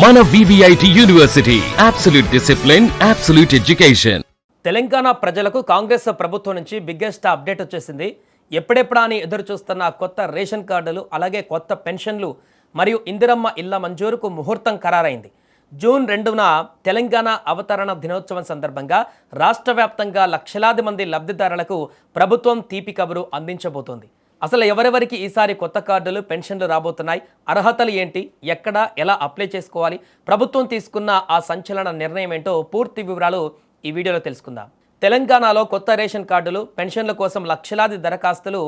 మన VVIT university absolute discipline, absolute education. Telangana ప్రజలకు కాంగ్రెస్ ప్రభుత్వం నుంచి బిగ్గెస్ట్ అప్డేట్ వచ్చేసింది. ఎప్పుడెప్పుడా అని ఎదురు చూస్తున్న కొత్త రేషన్ కార్డులు, అలాగే కొత్త పెన్షన్లు మరియు ఇందిరమ్మ ఇళ్ల మంజూరుకు ముహూర్తం ఖరారైంది. జూన్ 2న తెలంగాణ అవతరణ దినోత్సవం సందర్భంగా రాష్ట్ర వ్యాప్తంగా లక్షలాది మంది లబ్ధిదారులకు ప్రభుత్వం తీపి కబురు అందించబోతోంది. అసలు ఎవరెవరికి ఈసారి కొత్త కార్డులు, పెన్షన్లు రాబోతున్నాయి, అర్హతలు ఏంటి, ఎక్కడ ఎలా అప్లై చేసుకోవాలి, ప్రభుత్వం తీసుకున్న ఆ సంచలన నిర్ణయం ఏంటో పూర్తి వివరాలు ఈ వీడియోలో తెలుసుకుందాం. తెలంగాణలో కొత్త రేషన్ కార్డులు, పెన్షన్ల కోసం లక్షలాది దరఖాస్తులు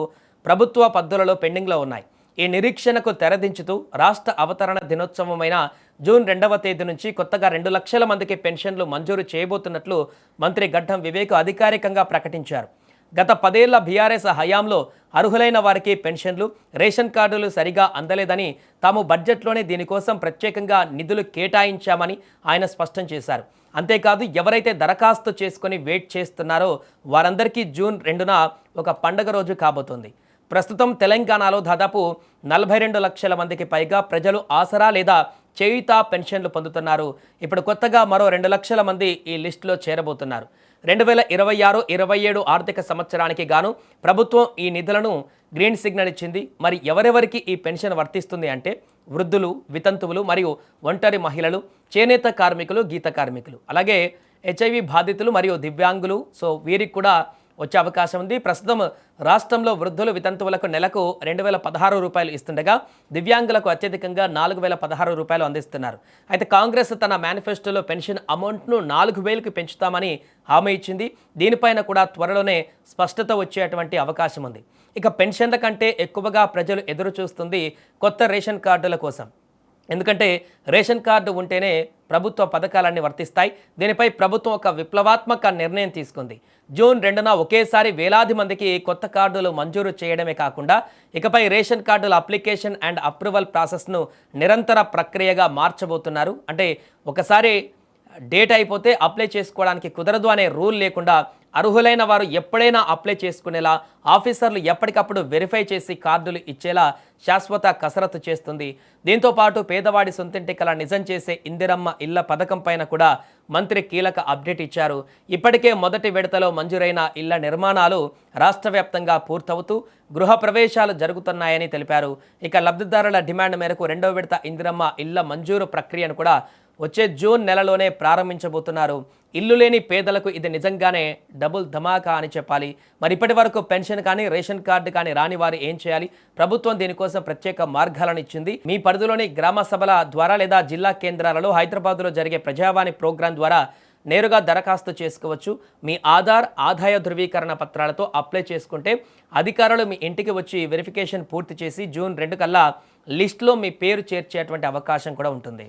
ప్రభుత్వ పద్ధతులలో పెండింగ్లో ఉన్నాయి. ఈ నిరీక్షణకు తెరదించుతూ రాష్ట్ర అవతరణ దినోత్సవమైన జూన్ 2వ తేదీ నుంచి కొత్తగా 2 లక్షల మందికి పెన్షన్లు మంజూరు చేయబోతున్నట్లు మంత్రి గడ్డం వివేక్ అధికారికంగా ప్రకటించారు. గత 10 ఏళ్ల బీఆర్ఎస్ హయాంలో అర్హులైన వారికి పెన్షన్లు, రేషన్ కార్డులు సరిగా అందలేదని, తాము బడ్జెట్లోనే దీనికోసం ప్రత్యేకంగా నిధులు కేటాయించామని ఆయన స్పష్టం చేశారు. అంతేకాదు, ఎవరైతే దరఖాస్తు చేసుకుని వెయిట్ చేస్తున్నారో వారందరికీ జూన్ 2న ఒక పండగ రోజు కాబోతోంది. ప్రస్తుతం తెలంగాణలో దాదాపు 42 లక్షల మందికి పైగా ప్రజలు ఆసరా లేదా చేయుత పెన్షన్లు పొందుతున్నారు. ఇప్పుడు కొత్తగా మరో 2 లక్షల మంది ఈ లిస్టులో చేరబోతున్నారు. 2026-27 ఆర్థిక సంవత్సరానికి గాను ప్రభుత్వం ఈ నిధులను గ్రీన్ సిగ్నల్ ఇచ్చింది. మరి ఎవరెవరికి ఈ పెన్షన్ వర్తిస్తుంది అంటే వృద్ధులు, వితంతువులు మరియు ఒంటరి మహిళలు, చేనేత కార్మికులు, గీత కార్మికులు, అలాగే హెచ్ఐవి బాధితులు మరియు దివ్యాంగులు. సో వీరికి కూడా వచ్చే అవకాశం ఉంది. ప్రస్తుతం రాష్ట్రంలో వృద్ధులు, వితంతువులకు నెలకు 2016 రూపాయలు ఇస్తుండగా దివ్యాంగులకు అత్యధికంగా 4016 రూపాయలు అందిస్తున్నారు. అయితే కాంగ్రెస్ తన మేనిఫెస్టోలో పెన్షన్ అమౌంట్ను 4000కి పెంచుతామని హామీ ఇచ్చింది. దీనిపైన కూడా త్వరలోనే స్పష్టత వచ్చేటువంటి అవకాశం ఉంది. ఇక పెన్షన్ల కంటే ఎక్కువగా ప్రజలు ఎదురు చూస్తుంది కొత్త రేషన్ కార్డుల కోసం. ఎందుకంటే రేషన్ కార్డు ఉంటేనే ప్రభుత్వ పథకాలన్నీ వర్తిస్తాయి. దీనిపై ప్రభుత్వం ఒక విప్లవాత్మక నిర్ణయం తీసుకుంది. జూన్ 2న ఒకేసారి వేలాది మందికి కొత్త కార్డులు మంజూరు చేయడమే కాకుండా ఇకపై రేషన్ కార్డుల అప్లికేషన్ అండ్ అప్రూవల్ ప్రాసెస్ను నిరంతర ప్రక్రియగా మార్చబోతున్నారు. అంటే ఒకసారి డేట్ అయిపోతే అప్లై చేసుకోవడానికి కుదరదు అనే రూల్ లేకుండా అర్హులైన వారు ఎప్పుడైనా అప్లై చేసుకునేలా ఆఫీసర్లు ఎప్పటికప్పుడు వెరిఫై చేసి కార్డులు ఇచ్చేలా శాశ్వత కసరత్తు చేస్తుంది. దీంతో పాటు పేదవాడి సొంతింటి కల నిజం చేసే ఇందిరమ్మ ఇళ్ల పథకం పైన కూడా మంత్రి కీలక అప్డేట్ ఇచ్చారు. ఇప్పటికే మొదటి విడతలో మంజూరైన ఇళ్ల నిర్మాణాలు రాష్ట్ర వ్యాప్తంగా పూర్తవుతూ గృహ ప్రవేశాలు జరుగుతున్నాయని తెలిపారు. ఇక లబ్ధిదారుల డిమాండ్ మేరకు 2వ విడత ఇందిరమ్మ ఇళ్ల మంజూరు ప్రక్రియను కూడా వచ్చే జూన్ నెలలోనే ప్రారంభించబోతున్నారు. ఇల్లు లేని పేదలకు ఇది నిజంగానే డబుల్ ధమాకా అని చెప్పాలి. మరి ఇప్పటి వరకు పెన్షన్ కానీ, రేషన్ కార్డు కానీ రాని వారు ఏం చేయాలి? ప్రభుత్వం దీనికోసం ప్రత్యేక మార్గాలను ఇచ్చింది. మీ పరిధిలోని గ్రామ సభల ద్వారా లేదా జిల్లా కేంద్రాలలో హైదరాబాద్లో జరిగే ప్రజావాణి ప్రోగ్రాం ద్వారా నేరుగా దరఖాస్తు చేసుకోవచ్చు. మీ ఆదాయ ధృవీకరణ పత్రాలతో అప్లై చేసుకుంటే అధికారులు మీ ఇంటికి వచ్చి వెరిఫికేషన్ పూర్తి చేసి జూన్ 2 కల్లా లిస్టులో మీ పేరు చేర్చేటువంటి అవకాశం కూడా ఉంటుంది.